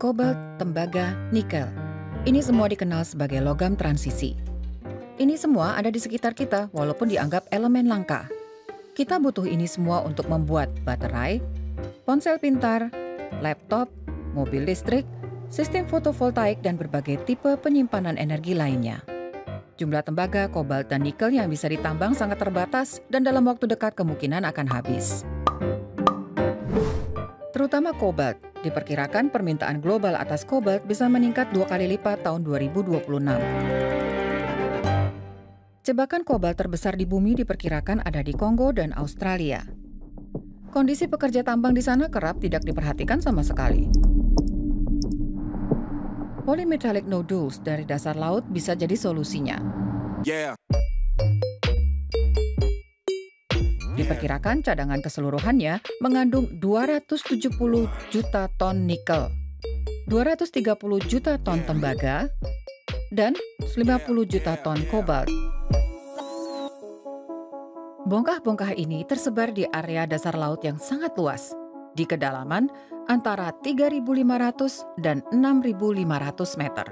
kobalt, tembaga, nikel. Ini semua dikenal sebagai logam transisi. Ini semua ada di sekitar kita walaupun dianggap elemen langka. Kita butuh ini semua untuk membuat baterai, ponsel pintar, laptop, mobil listrik, sistem fotovoltaik, dan berbagai tipe penyimpanan energi lainnya. Jumlah tembaga, kobalt, dan nikel yang bisa ditambang sangat terbatas dan dalam waktu dekat kemungkinan akan habis. Terutama kobalt, diperkirakan permintaan global atas kobalt bisa meningkat 2 kali lipat tahun 2026. Jebakan kobalt terbesar di bumi diperkirakan ada di Kongo dan Australia. Kondisi pekerja tambang di sana kerap tidak diperhatikan sama sekali. Polymetallic nodules dari dasar laut bisa jadi solusinya. Diperkirakan cadangan keseluruhannya mengandung 270 juta ton nikel, 230 juta ton tembaga, dan 50 juta ton kobalt. Bongkah-bongkah ini tersebar di area dasar laut yang sangat luas, di kedalaman antara 3.500 dan 6.500 meter.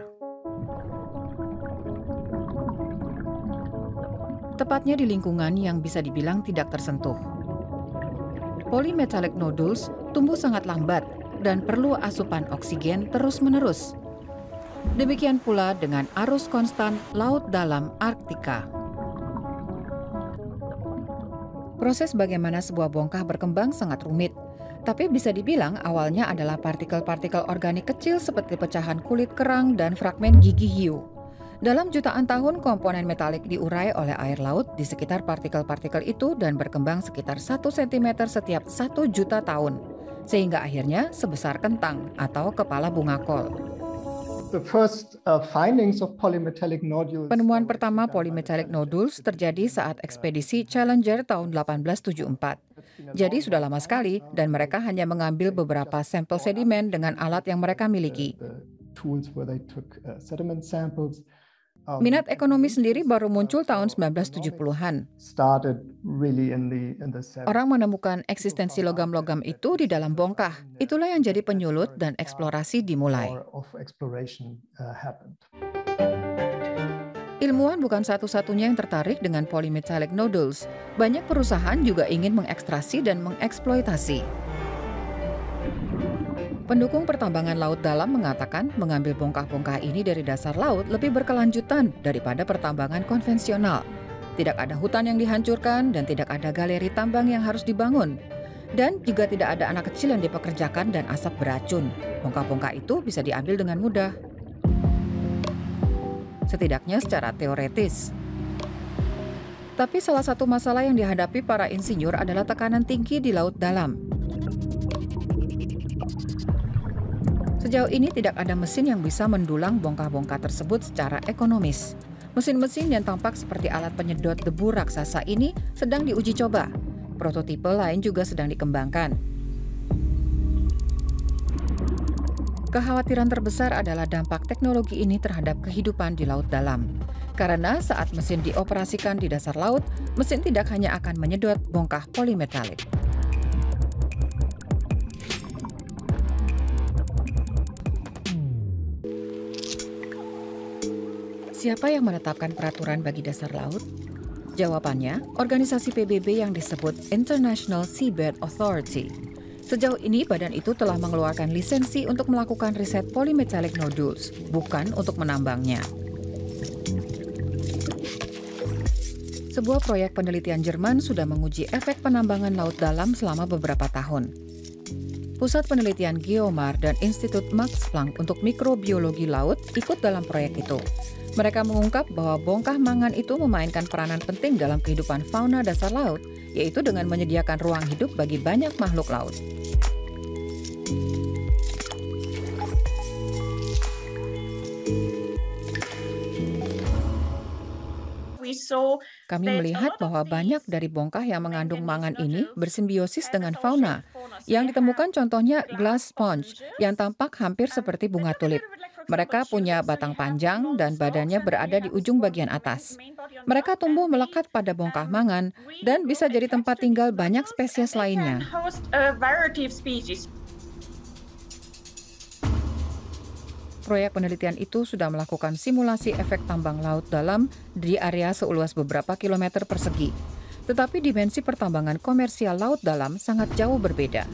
Tepatnya di lingkungan yang bisa dibilang tidak tersentuh. Polymetallic nodules tumbuh sangat lambat dan perlu asupan oksigen terus-menerus. Demikian pula dengan arus konstan laut dalam Arktika. Proses bagaimana sebuah bongkah berkembang sangat rumit, tapi bisa dibilang awalnya adalah partikel-partikel organik kecil seperti pecahan kulit kerang dan fragmen gigi hiu. Dalam jutaan tahun, komponen metalik diurai oleh air laut di sekitar partikel-partikel itu dan berkembang sekitar 1 cm setiap 1 juta tahun, sehingga akhirnya sebesar kentang atau kepala bunga kol. Penemuan pertama polymetallic nodules terjadi saat ekspedisi Challenger tahun 1874. Jadi sudah lama sekali dan mereka hanya mengambil beberapa sampel sedimen dengan alat yang mereka miliki. Minat ekonomi sendiri baru muncul tahun 1970-an. Orang menemukan eksistensi logam-logam itu di dalam bongkah. Itulah yang jadi penyulut dan eksplorasi dimulai. Ilmuwan bukan satu-satunya yang tertarik dengan polymetallic nodules. Banyak perusahaan juga ingin mengekstrasi dan mengeksploitasi. Pendukung pertambangan laut dalam mengatakan mengambil bongkah-bongkah ini dari dasar laut lebih berkelanjutan daripada pertambangan konvensional. Tidak ada hutan yang dihancurkan dan tidak ada galeri tambang yang harus dibangun. Dan juga tidak ada anak kecil yang dipekerjakan dan asap beracun. Bongkah-bongkah itu bisa diambil dengan mudah. Setidaknya secara teoretis. Tapi salah satu masalah yang dihadapi para insinyur adalah tekanan tinggi di laut dalam. Sejauh ini tidak ada mesin yang bisa mendulang bongkah-bongkah tersebut secara ekonomis. Mesin-mesin yang tampak seperti alat penyedot debu raksasa ini sedang diuji coba. Prototipe lain juga sedang dikembangkan. Kekhawatiran terbesar adalah dampak teknologi ini terhadap kehidupan di laut dalam. Karena saat mesin dioperasikan di dasar laut, mesin tidak hanya akan menyedot bongkah polymetallic. Siapa yang menetapkan peraturan bagi dasar laut? Jawabannya, organisasi PBB yang disebut International Seabed Authority. Sejauh ini, badan itu telah mengeluarkan lisensi untuk melakukan riset polymetallic nodules, bukan untuk menambangnya. Sebuah proyek penelitian Jerman sudah menguji efek penambangan laut dalam selama beberapa tahun. Pusat Penelitian Geomar dan Institut Max Planck untuk Mikrobiologi Laut ikut dalam proyek itu. Mereka mengungkap bahwa bongkah mangan itu memainkan peranan penting dalam kehidupan fauna dasar laut, yaitu dengan menyediakan ruang hidup bagi banyak makhluk laut. Kami melihat bahwa banyak dari bongkah yang mengandung mangan ini bersimbiosis dengan fauna. Yang ditemukan contohnya glass sponge yang tampak hampir seperti bunga tulip. Mereka punya batang panjang dan badannya berada di ujung bagian atas. Mereka tumbuh melekat pada bongkah mangan dan bisa jadi tempat tinggal banyak spesies lainnya. Proyek penelitian itu sudah melakukan simulasi efek tambang laut dalam di area seluas beberapa kilometer persegi. Tetapi dimensi pertambangan komersial laut dalam sangat jauh berbeda.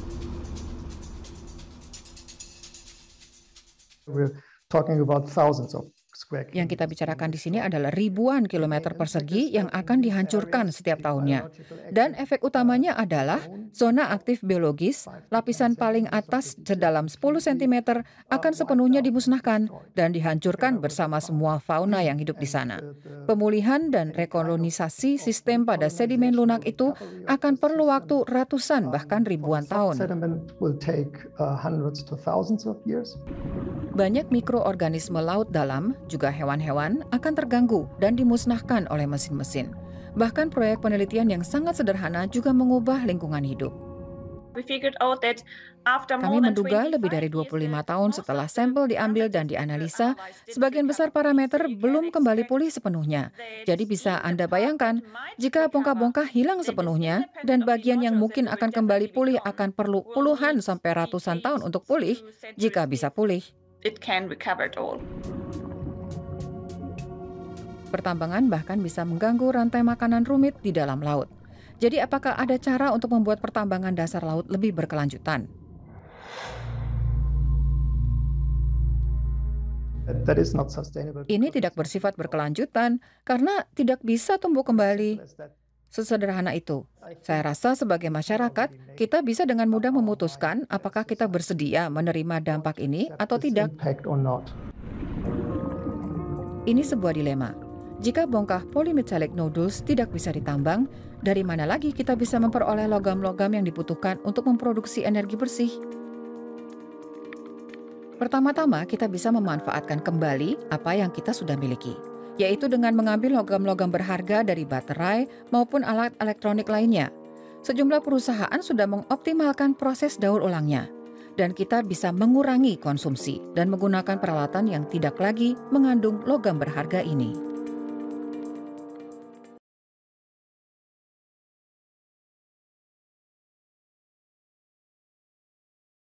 We're talking about thousands of square Yang kita kilometers. bicarakan di sini adalah ribuan kilometer persegi yang akan dihancurkan setiap tahunnya. Dan efek utamanya adalah zona aktif biologis, lapisan paling atas sedalam 10 cm akan sepenuhnya dimusnahkan dan dihancurkan bersama semua fauna yang hidup di sana. Pemulihan dan rekolonisasi sistem pada sedimen lunak itu akan perlu waktu ratusan bahkan ribuan tahun. Sediment will take hundreds to thousands of years. Banyak mikroorganisme laut dalam, juga hewan-hewan, akan terganggu dan dimusnahkan oleh mesin-mesin. Bahkan proyek penelitian yang sangat sederhana juga mengubah lingkungan hidup. Kami menduga lebih dari 25 tahun setelah sampel diambil dan dianalisa, sebagian besar parameter belum kembali pulih sepenuhnya. Jadi bisa Anda bayangkan, jika bongkah-bongkah hilang sepenuhnya dan bagian yang mungkin akan kembali pulih akan perlu puluhan sampai ratusan tahun untuk pulih, jika bisa pulih. Pertambangan bahkan bisa mengganggu rantai makanan rumit di dalam laut. Jadi apakah ada cara untuk membuat pertambangan dasar laut lebih berkelanjutan? Ini tidak bersifat berkelanjutan karena tidak bisa tumbuh kembali. Sesederhana itu. Saya rasa sebagai masyarakat, kita bisa dengan mudah memutuskan apakah kita bersedia menerima dampak ini atau tidak. Ini sebuah dilema. Jika bongkah polymetallic nodules tidak bisa ditambang, dari mana lagi kita bisa memperoleh logam-logam yang dibutuhkan untuk memproduksi energi bersih? Pertama-tama, kita bisa memanfaatkan kembali apa yang kita sudah miliki, yaitu dengan mengambil logam-logam berharga dari baterai maupun alat elektronik lainnya. Sejumlah perusahaan sudah mengoptimalkan proses daur ulangnya, dan kita bisa mengurangi konsumsi dan menggunakan peralatan yang tidak lagi mengandung logam berharga ini.